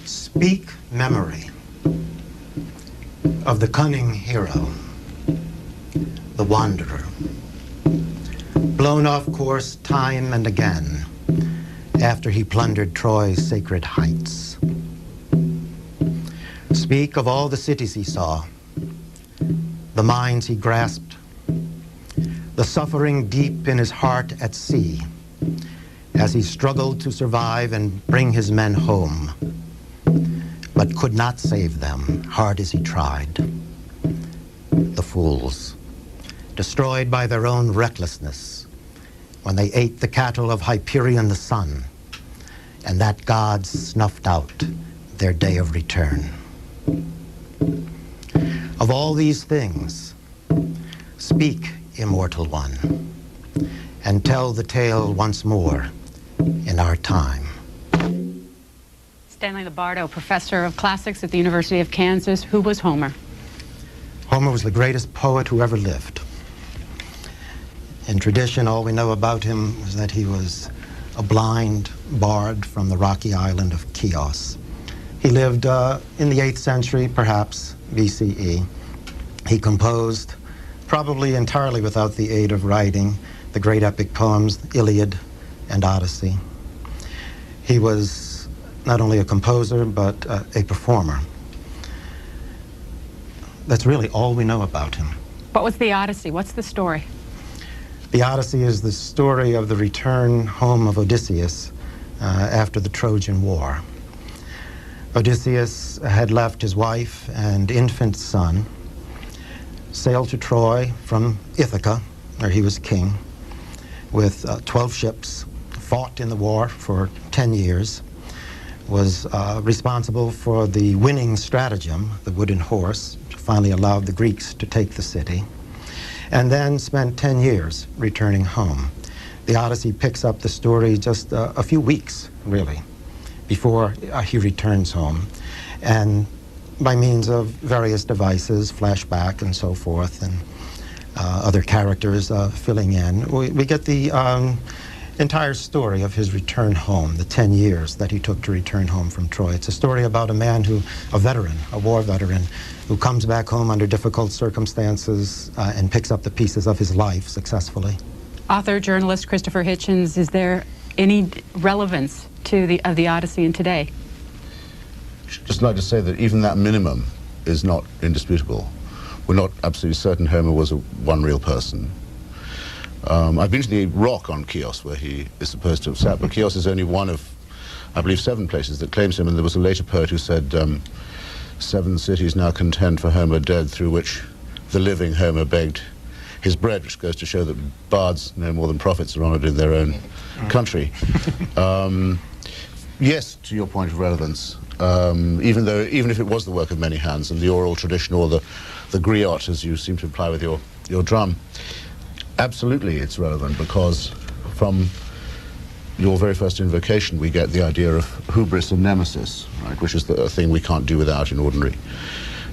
Speak memory of the cunning hero, the wanderer, blown off course time and again after he plundered Troy's sacred heights. Speak of all the cities he saw, the mines he grasped, the suffering deep in his heart at sea as he struggled to survive and bring his men home, but could not save them, hard as he tried. The fools, destroyed by their own recklessness when they ate the cattle of Hyperion the sun, and that god snuffed out their day of return. Of all these things, speak, immortal one, and tell the tale once more in our time. Stanley Lombardo, professor of classics at the University of Kansas. Who was Homer? Homer was the greatest poet who ever lived. In tradition, all we know about him was that he was a blind bard from the rocky island of Chios. He lived in the 8th century, perhaps, BCE. He composed, probably entirely without the aid of writing, the great epic poems, Iliad and Odyssey. He was not only a composer, but a performer. That's really all we know about him. What was the Odyssey? What's the story? The Odyssey is the story of the return home of Odysseus after the Trojan War. Odysseus had left his wife and infant son, sailed to Troy from Ithaca, where he was king, with 12 ships, fought in the war for 10 years, was responsible for the winning stratagem, the wooden horse, which finally allowed the Greeks to take the city, and then spent 10 years returning home. The Odyssey picks up the story just a few weeks, really, before he returns home. And by means of various devices, flashback and so forth, and other characters filling in, we get the entire story of his return home, the 10 years that he took to return home from Troy. It's a story about a man a veteran, a war veteran, who comes back home under difficult circumstances and picks up the pieces of his life successfully. Author, journalist Christopher Hitchens, is there any relevance to the Odyssey in today? Just like to say that even that minimum is not indisputable. We're not absolutely certain Homer was one real person. I've been to the rock on Chios where he is supposed to have sat, but Chios is only one of, I believe, 7 places that claims him, and there was a later poet who said, 7 cities now contend for Homer dead, through which the living Homer begged his bread, which goes to show that bards no more than prophets are honored in their own country. Yes, to your point of relevance, even if it was the work of many hands and the oral tradition or the griot, as you seem to imply with your drum, absolutely it's relevant, because from your very first invocation we get the idea of hubris and nemesis, right, which is the thing we can't do without in ordinary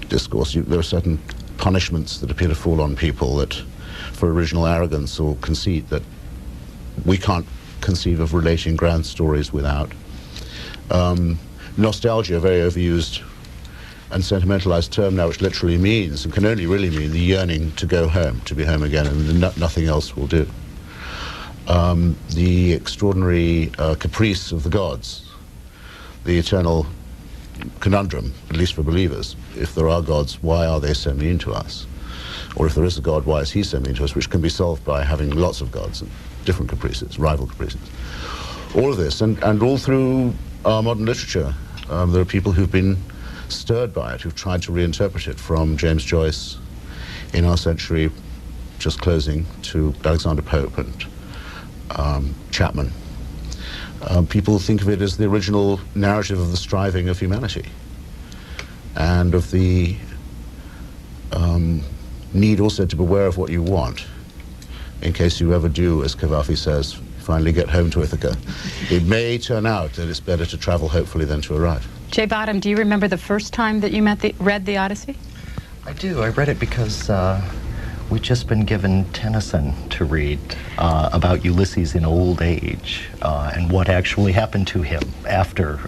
discourse. There are certain punishments that appear to fall on people that, for original arrogance or conceit, that we can't conceive of relating grand stories without. Nostalgia, a very overused and sentimentalized term now, which literally means, and can only really mean, the yearning to go home, to be home again, and nothing else will do. The extraordinary caprice of the gods, the eternal conundrum, at least for believers: if there are gods, why are they so mean to us? Or if there is a god, why is he so mean to us? Which can be solved by having lots of gods and different caprices, rival caprices. All of this, and all through our modern literature, there are people who've been stirred by it, who've tried to reinterpret it, from James Joyce in our century just closing to Alexander Pope and Chapman. People think of it as the original narrative of the striving of humanity and of the need also to beware of what you want, in case you ever do, as Cavafy says, finally get home to Ithaca. It may turn out that it's better to travel hopefully than to arrive. Jay Bottom, do you remember the first time that you read the Odyssey? I do. I read it because we've just been given Tennyson to read about Ulysses in old age and what actually happened to him after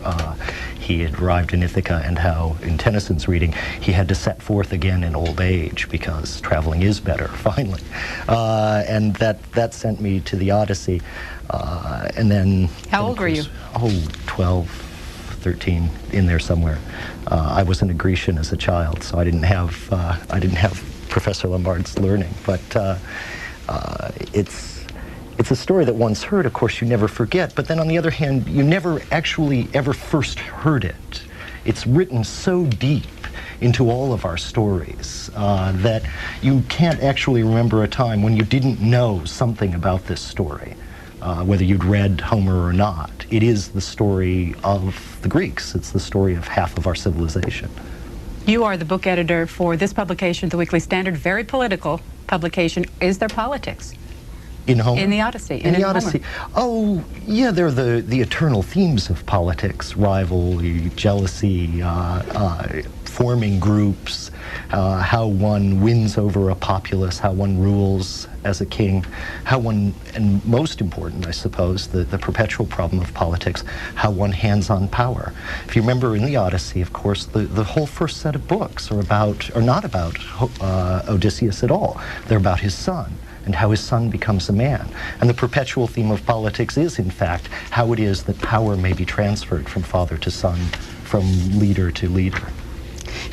he had arrived in Ithaca, and how, in Tennyson's reading, he had to set forth again in old age because traveling is better, finally. And that sent me to the Odyssey. And then... How old were you? Oh, 12, 13, in there somewhere. I wasn't a Grecian as a child, so I didn't have Professor Lombard's learning, but it's a story that once heard, of course, you never forget, but then on the other hand, you never actually ever first heard it. It's written so deep into all of our stories that you can't actually remember a time when you didn't know something about this story, whether you'd read Homer or not. It is the story of the Greeks. It's the story of half of our civilization. You are the book editor for this publication, The Weekly Standard, very political publication. Is there politics? In Homer? In the Odyssey. In the Odyssey. Oh, yeah, they're the eternal themes of politics: rivalry, jealousy, forming groups, how one wins over a populace, how one rules as a king, how one, and most important, I suppose, the perpetual problem of politics, how one hands on power. If you remember in the Odyssey, of course, the whole first set of books are not about Odysseus at all. They're about his son, and how his son becomes a man. And the perpetual theme of politics is, in fact, how it is that power may be transferred from father to son, from leader to leader.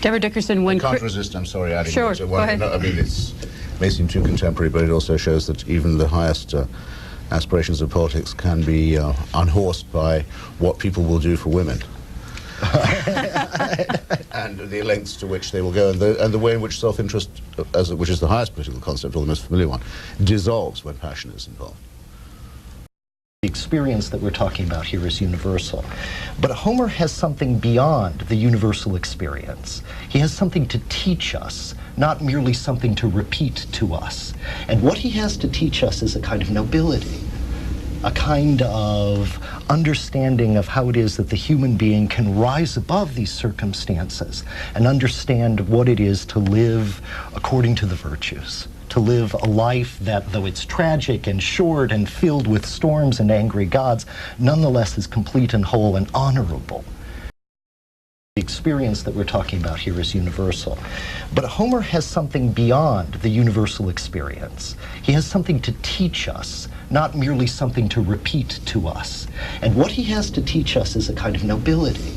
Deborah Dickerson, when... I can't resist, I'm sorry, adding... Sure, to go ahead. No, I mean, it may seem too contemporary, but it also shows that even the highest aspirations of politics can be unhorsed by what people will do for women. And the lengths to which they will go, and the way in which self-interest, which is the highest political concept, or the most familiar one, dissolves when passion is involved. The experience that we're talking about here is universal. But Homer has something beyond the universal experience. He has something to teach us, not merely something to repeat to us. And what he has to teach us is a kind of nobility, a kind of understanding of how it is that the human being can rise above these circumstances and understand what it is to live according to the virtues, to live a life that, though it's tragic and short and filled with storms and angry gods, nonetheless is complete and whole and honorable. The experience that we're talking about here is universal. But Homer has something beyond the universal experience. He has something to teach us, not merely something to repeat to us. And what he has to teach us is a kind of nobility,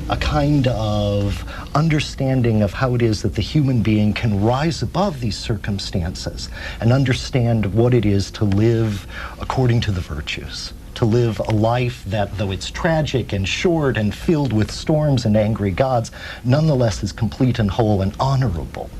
a kind of understanding of how it is that the human being can rise above these circumstances and understand what it is to live according to the virtues, to live a life that, though it's tragic and short and filled with storms and angry gods, nonetheless is complete and whole and honorable.